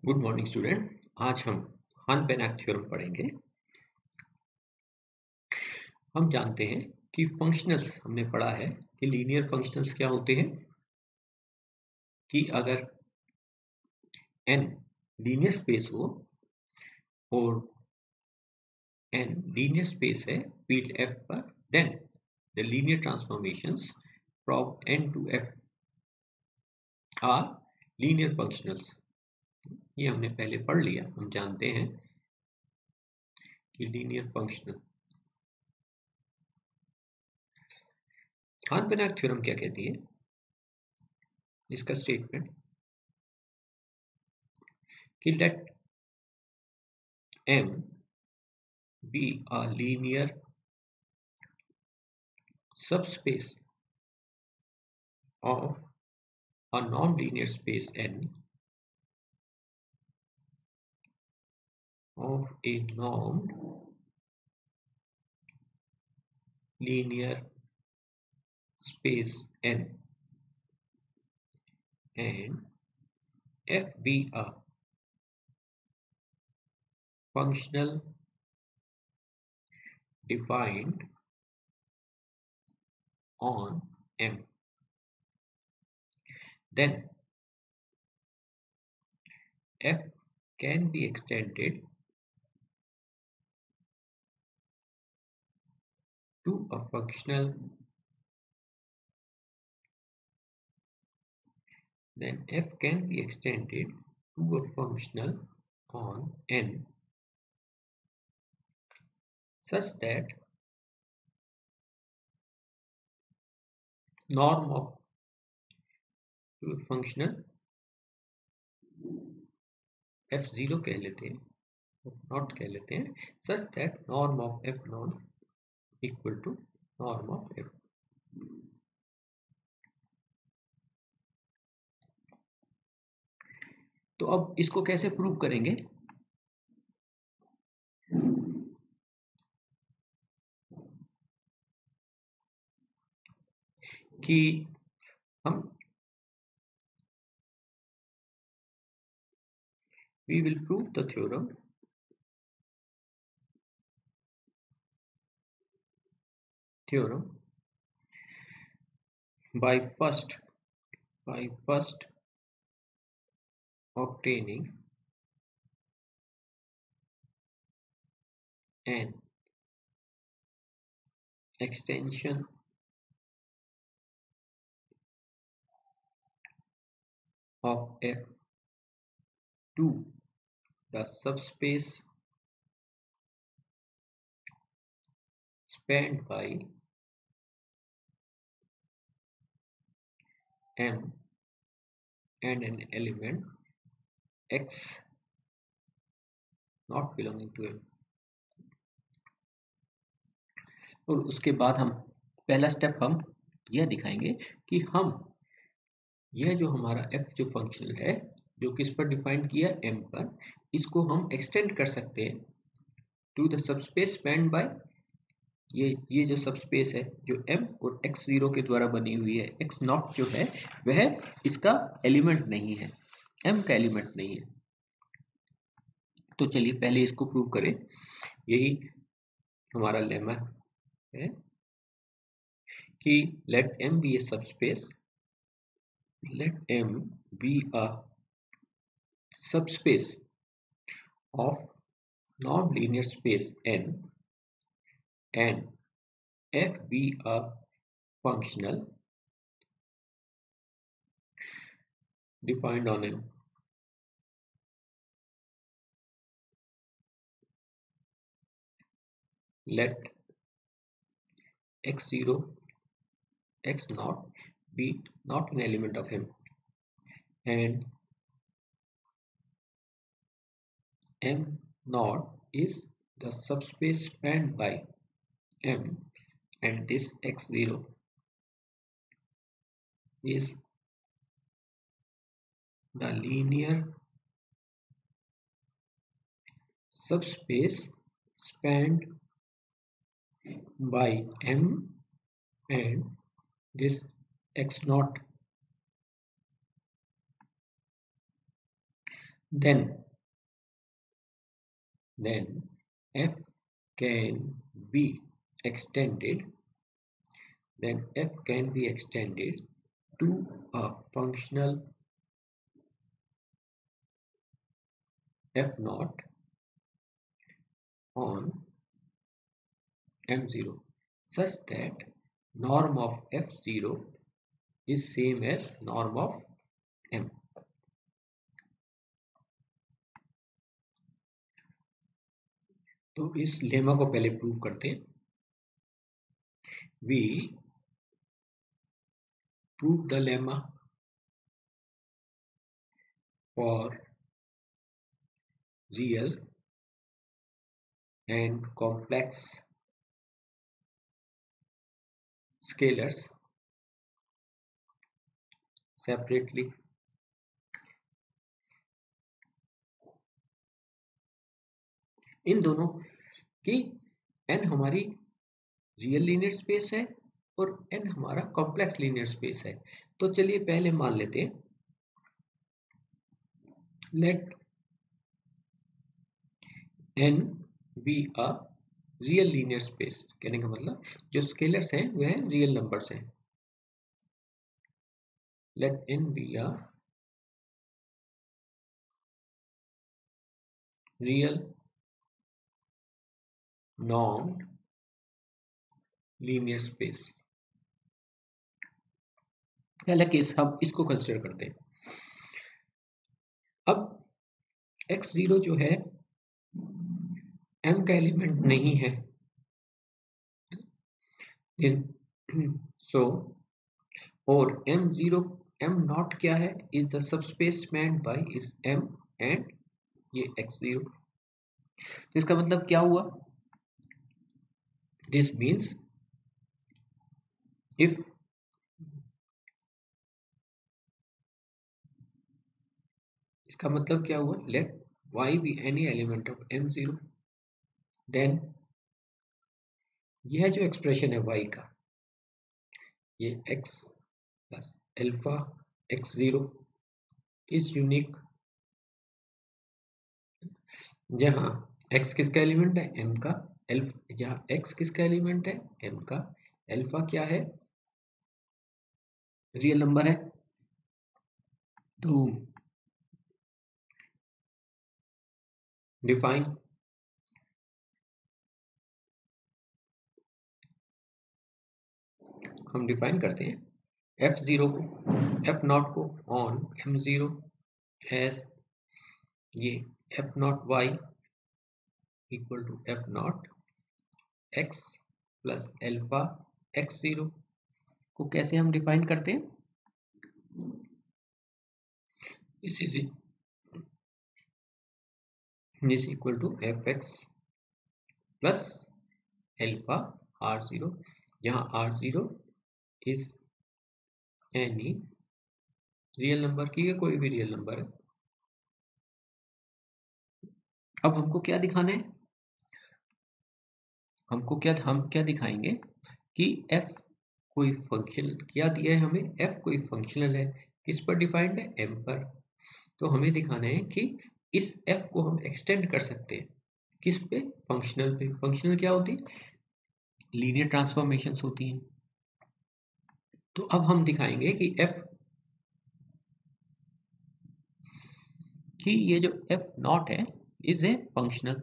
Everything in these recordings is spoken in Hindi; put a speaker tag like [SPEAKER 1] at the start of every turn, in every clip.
[SPEAKER 1] Good morning student. आज हम हान-पेनाक थ्योरम पढ़ेंगे। हम जानते हैं कि फंक्शनल्स हमने पढ़ा है कि लीनियर फंक्शनल्स क्या होते हैं कि अगर n लीनियर स्पेस हो और n लीनियर स्पेस है फील्ड f पर, then the linear transformations from n to f are linear functionals. ये हमने पहले पढ़ लिया। हम जानते हैं कि लीनियर फंक्शनल हान-पेनाक थ्योरम क्या कहती है, इसका स्टेटमेंट कि let M be a linear subspace of a non-linear space N of a non-linear space N and F be a functional defined on M, then F can be extended to a functional on N such that norm of functional f0 कह लेते हैं, नॉट कह लेते हैं, such that norm of f non equal to norm of f। तो अब इसको कैसे प्रूव करेंगे कि हम we will prove the theorem by first obtaining an extension of f to the subspace spanned by M and an element x not belonging to M। और उसके बाद हम पहला स्टेप हम यह दिखाएंगे कि हम यह जो हमारा f जो फंक्शनल है जो किस पर डिफाइन किया M पर, इसको हम एक्सटेंड कर सकते हैं to the subspace spanned by ये जो सबस्पेस है जो M और x0 के द्वारा बनी हुई है। x नॉट जो है वह इसका एलिमेंट नहीं है, M का एलिमेंट नहीं है। तो चलिए पहले इसको प्रूव करें। यही हमारा लेमा है कि let M be a subspace, let M be a subspace of non-linear space N and F be a functional defined on M। Let x0 x naught be not an element of M and M naught is the subspace spanned by M and this x0 is the linear subspace spanned by M and this x naught। then f can be extended to a functional f naught on m0 such that norm of f0 is same as norm of m. तो इस लेमा को पहले प्रूव करते हैं. We prove the lemma for real and complex scalars separately. इन दोनों की n हमारी रियल लीनियर स्पेस है और n हमारा कॉम्प्लेक्स लीनियर स्पेस है. तो चलिए पहले मान लेते हैं let n be a real linear space. कहने का मतलब जो स्केलर्स हैं वह रियल नंबर्स हैं. Let n be a real non linear space. पहला केस हम इसको कंसिडर करते हैं. अब x0 जो है m का एलिमेंट नहीं है. सो और m नॉट क्या है? Is the subspace made by इस m एंड ये x0. तो इसका मतलब क्या हुआ? दिस मीन्स इफ इसका मतलब क्या हुआ? Let y be any element of m0 then यह जो एक्सप्रेशन है y का ये x plus alpha x0 is unique. जहां x किसका एलिमेंट है? m का. जहां x किसका एलिमेंट है? m का. अल्फा क्या है? रियल नंबर है. तो डिफाइन हम डिफाइन करते हैं f0 को f नॉट को ऑन m0 एज ये f not y equal to f not x plus alpha x0 को कैसे हम डिफाइन करते हैं? This equal to fx plus alpha r0 जहां r0 is any real number की है, कोई भी रियल नंबर है. अब हमको क्या दिखाना है? हम क्या दिखाएंगे कि f कोई फंक्शन क्या दिया है हमें? f कोई फंक्शनल है. किस पर डिफाइंड है? m पर. तो हमें दिखाना है कि इस f को हम एक्सटेंड कर सकते हैं. किस पे? फंक्शनल पे. फंक्शनल क्या होती है? लीनियर ट्रांसफॉर्मेशंस होती हैं. तो अब हम दिखाएंगे कि ये जो f नॉट है इज ए फंक्शनल.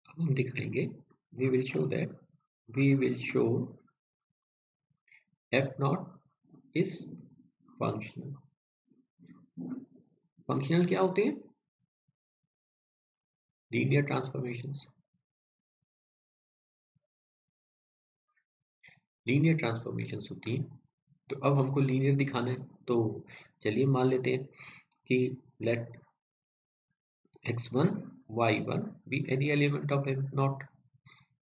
[SPEAKER 1] अब हम दिखाएंगे we will show f not is functional. Functional क्या होते हैं? Linear transformations. लीनियर ट्रांसफॉर्मेशंस होती हैं. तो अब हमको लीनियर दिखाना है. तो चलिए मान लेते हैं कि let x1 y1 be any element of f not.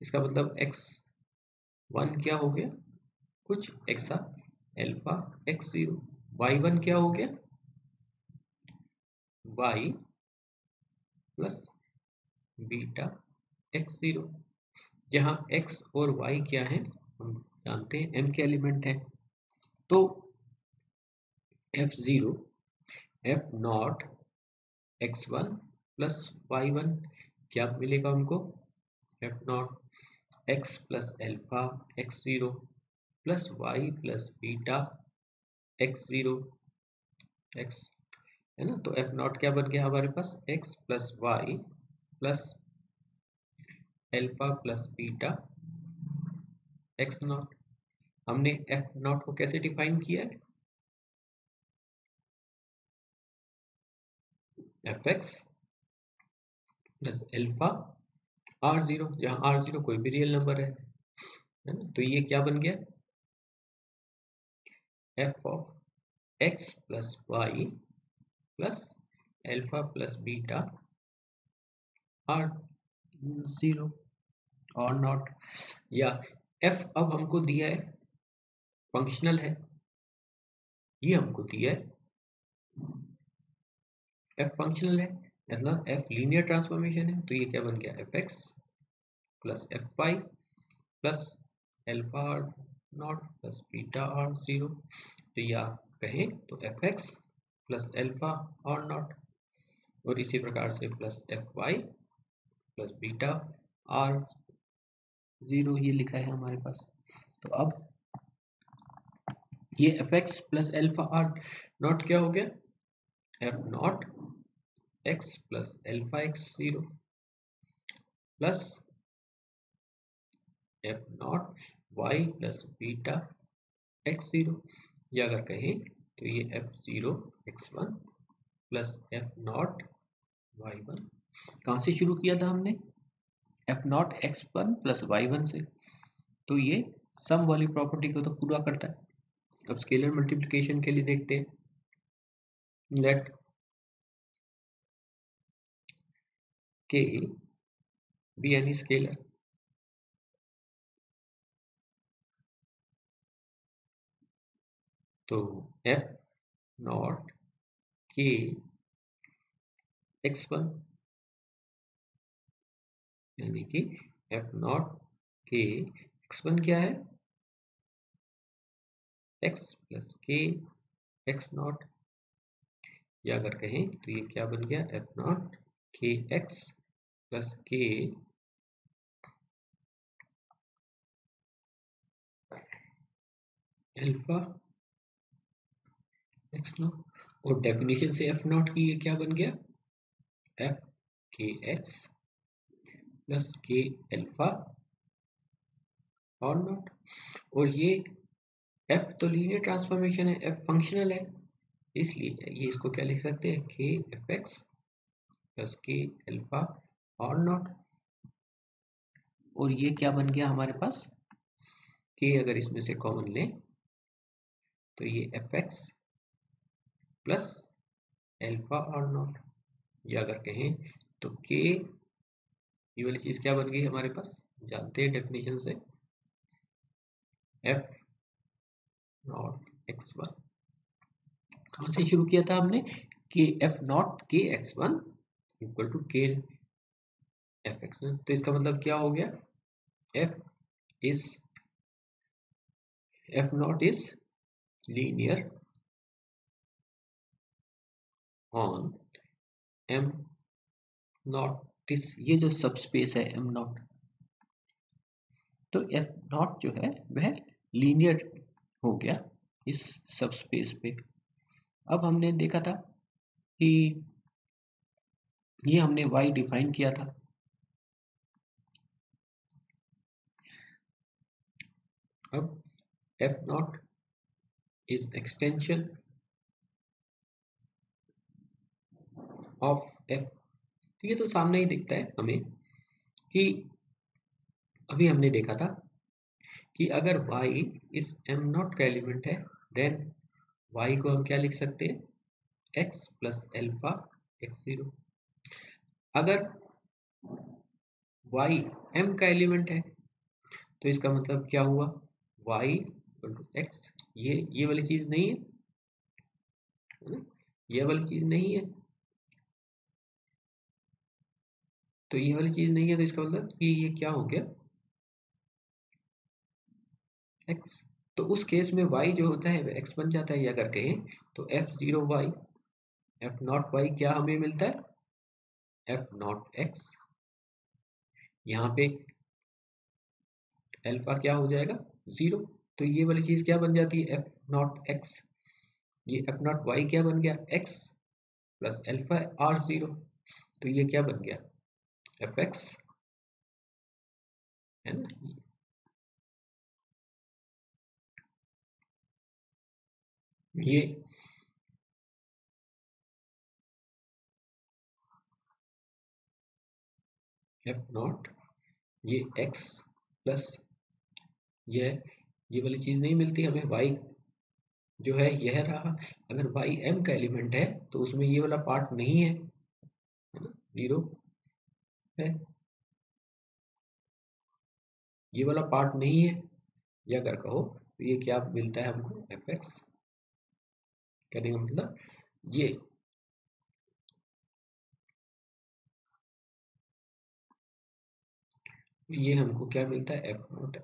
[SPEAKER 1] इसका मतलब x1 क्या हो गया? कुछ एक्सा अल्फा x0. y1 क्या हो गया? y plus beta x0. जहां x और y क्या है? हम जानते हैं m के एलिमेंट है. तो f0 f not x1 plus y1 क्या मिलेगा हमको? f not x plus alpha x0 plus y plus beta x0 x है ना। तो f नॉट क्या बन गया हमारे पास? x plus y plus alpha plus beta x not. हमने f नॉट को कैसे डिफाइन किया है? fx प्लस एल्फा r0, जहां r0 कोई भी रियल नंबर है ना। तो ये क्या बन गया? f of x plus y plus alpha plus beta r0 और नॉट। या f अब हमको दिया है फंक्शनल है, ये हमको दिया है f फंक्शनल है, मतलब f लीनियर ट्रांसफॉर्मेशन है। तो ये क्या बन गया? fx plus fy plus alpha R not plus beta r0। तो या कहें तो fx plus alpha R not और इसी प्रकार से plus fy plus beta r0 ये लिखा है हमारे पास। तो अब ये fx plus alpha R not क्या हो गया? f not x plus alpha x0 plus f not y plus beta x0। या अगर कहें तो ये f0 x1 plus f not y1। कहाँ से शुरू किया था हमने? f not x1 plus y1 से। तो ये सम वाली प्रॉपर्टी को तो पूरा करता है। अब स्केलर मल्टीप्लिकेशन के लिए देखते हैं। Let k be any scalar। तो f नॉट k x1 यानी कि f नॉट k x1 क्या है? x plus k x not. या अगर कहें तो ये क्या बन गया? f not k x plus k alpha x not. और डेफिनेशन से f नॉट की ये क्या बन गया? f k x plus k alpha और नॉट। और ये f तो लीनियर ट्रांसफॉर्मेशन है, f फंक्शनल है, इसलिए ये इसको क्या लिख सकते हैं? k F x plus k alpha और नॉट। और ये क्या बन गया हमारे पास? k अगर इसमें से कॉमन लें तो ये एफ एक्स प्लस एल्फा और नॉट। या अगर कहें तो k ये वाली चीज क्या बन गई हमारे पास? जानते हैं डेफिनेशन से, f नॉट x1। कहाँ से शुरू किया था हमने? कि f not k x1 equal to k F X. तो इसका मतलब क्या हो गया? f not is linear on m not, this ये जो सब स्पेस है m नॉट। तो f नॉट जो है वह लीनियर हो गया इस सब स्पेस पे। अब हमने देखा था कि ये हमने y डिफाइन किया था। अब f not is extension of f। तो ये तो सामने ही दिखता है हमें कि अभी हमने देखा था कि अगर y इस m नॉट का एलिमेंट है देन y को हम क्या लिख सकते हैं? x plus alpha x0। अगर y m का एलिमेंट है तो इसका मतलब क्या हुआ? y equal to x। ये वाली चीज नहीं है ना, ये वाली चीज नहीं है। तो ये वाली चीज नहीं है तो इसका मतलब कि ये क्या हो गया? x। तो उस केस में y जो होता है x बन जाता है, या अगर कहें तो f0y f0y क्या हमें मिलता है, f0x। यहाँ पे अल्फा क्या हो जाएगा, 0। तो ये वाली चीज क्या बन जाती है, f0x। ये f0y क्या बन गया, x प्लस अल्फा r0। तो ये क्या बन गया, fx, है ना। ये f0, ये x प्लस ये वाली चीज नहीं मिलती हमें, y जो है यह रहा। अगर y m का एलिमेंट है तो उसमें ये वाला पार्ट नहीं है ना, 0 है, ये वाला पार्ट नहीं है। या अगर कहो तो ये क्या मिलता है हमको, fx। कहने का मतलब ये हमको क्या मिलता है, f0।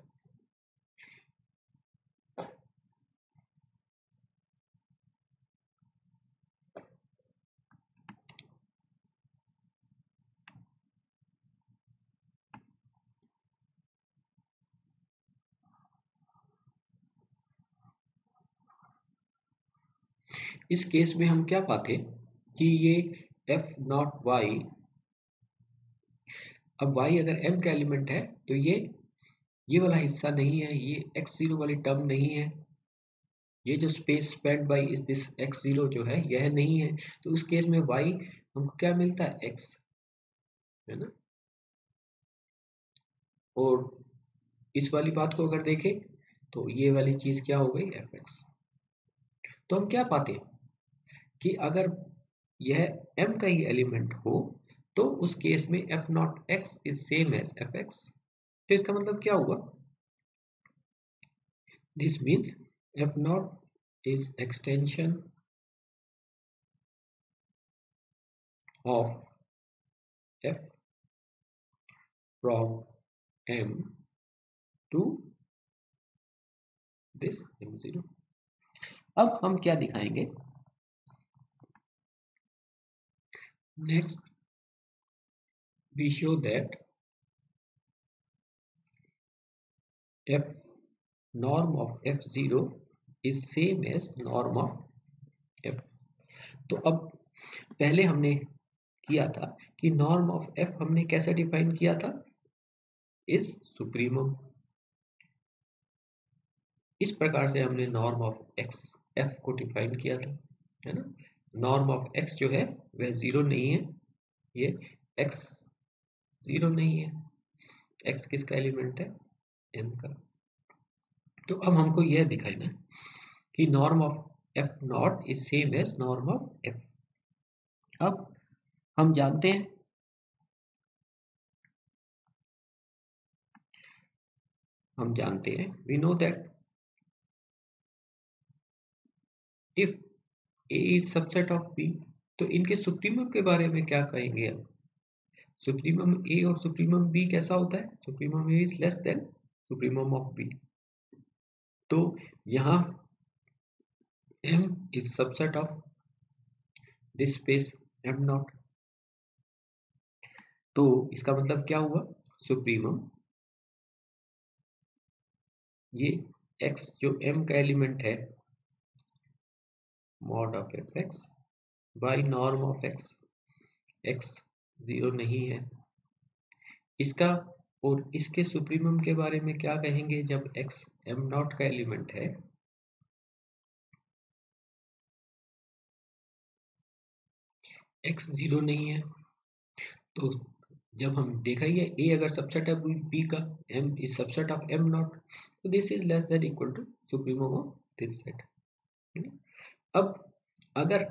[SPEAKER 1] इस केस में हम क्या पाते कि ये f0y, अब y अगर m का एलिमेंट है तो ये वाला हिस्सा नहीं है, ये x0 वाली टर्म नहीं है, ये जो स्पेस स्पेंड बाय इस दिस x0 जो है यह नहीं है। तो उस केस में y हमको क्या मिलता है, x, है ना। और इस वाली बात को अगर देखें तो ये वाली चीज क्या हो गई, fx। तो हम क्या पाते हैं कि अगर यह m का ही एलिमेंट हो तो उस केस में f0x is same as fx। तो इसका मतलब क्या हुआ, this means f0 is extension of f from m to this m0। अब हम क्या दिखाएंगे, next we show that f norm of f0 is same as norm of f। तो अब पहले हमने किया था कि नॉर्म ऑफ f हमने कैसे डिफाइन किया था, इज सुप्रीमम। इस प्रकार से हमने नॉर्म ऑफ x f को डिफाइन किया था, है ना। नॉर्म ऑफ x जो है वह 0 नहीं है, ये x 0 नहीं है, x किसका एलिमेंट है, m का। तो अब हमको यह दिखाना है कि norm of f0 is same as norm of f। अब हम जानते हैं we know that if a is subset of b, तो इनके सुप्रीमम के बारे में क्या कहेंगे हम, सुप्रीमम a और सुप्रीमम b कैसा होता है, supremum a is less then supremum of b। तो यहाँ m is subset of this space m0। तो इसका मतलब क्या हुआ, सुप्रीमम ये x जो m का एलिमेंट है mod of fx by norm of x, x 0 नहीं है इसका। और इसके सुप्रीमम के बारे में क्या कहेंगे, जब x m0 का एलिमेंट है, x 0 नहीं है। तो जब हम देखा ही है a अगर सबसेट है b का, m is subset of m0, तो this is less than equal to supremum of this set. अब अगर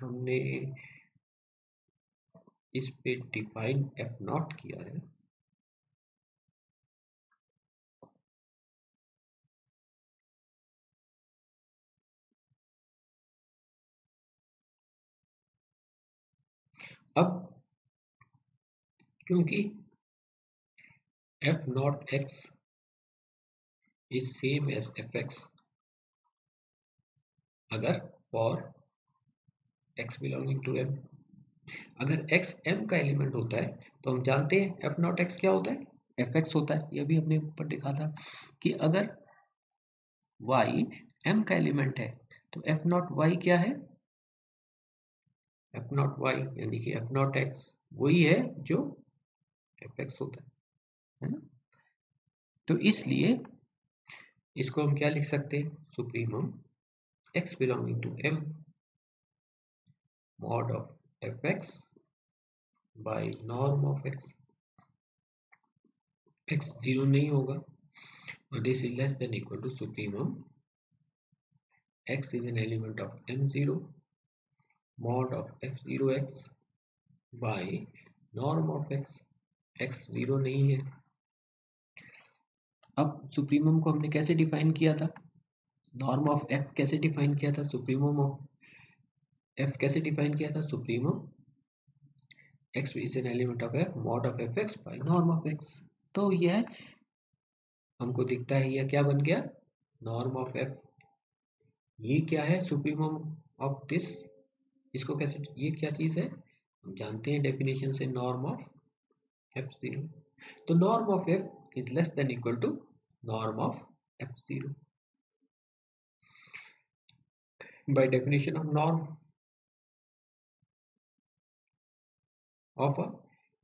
[SPEAKER 1] हमने इस पे डिफाइन f0 किया है, अब क्योंकि f naught x is same as fx अगर for x belonging to m। अगर x m का एलिमेंट होता है तो हम जानते हैं f naught x क्या होता है, fx होता है। ये भी हमने ऊपर देखा था कि अगर y m का एलिमेंट है तो f naught y क्या है, f naught y यानी कि f naught x वही है जो fx होता है ना। तो इसलिए इसको हम क्या लिख सकते हैं, supremum x belonging to m mod of fx by norm of x, x 0 नहीं होगा और this is less than equal to supremum x is an element of m0 mod of f0x by norm of x, x 0 नहीं है। अब सुप्रीमम को हमने कैसे डिफाइन किया था, नॉर्म ऑफ f कैसे डिफाइन किया था, सुप्रीमम ऑफ f कैसे डिफाइन किया था, supremum x is an element of f mod of fx by norm of x। तो यह हमको दिखता है यह क्या बन गया, नॉर्म ऑफ f। ये क्या है, सुप्रीमम ऑफ दिस, इसको कैसे, ये क्या चीज है हम जानते हैं डेफिनेशन से, नॉर्म ऑफ f0। तो norm of f is less than equal to norm of f0 by definition of norm of a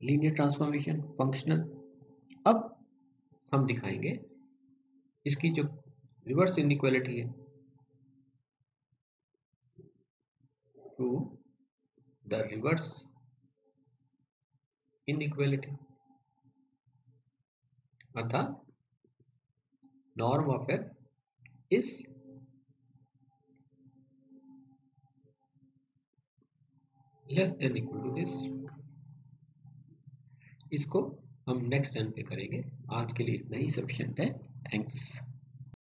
[SPEAKER 1] linear transformation functional. अब हम दिखाएंगे इसकी जो रिवर्स इनइक्वालिटी है, टू द रिवर्स इनइक्वालिटी, अर्थात norm of f is less than equal to this. इसको हम नेक्स्ट टाइम पे करेंगे, आज के लिए इतना ही सफिशिएंट है। थैंक्स।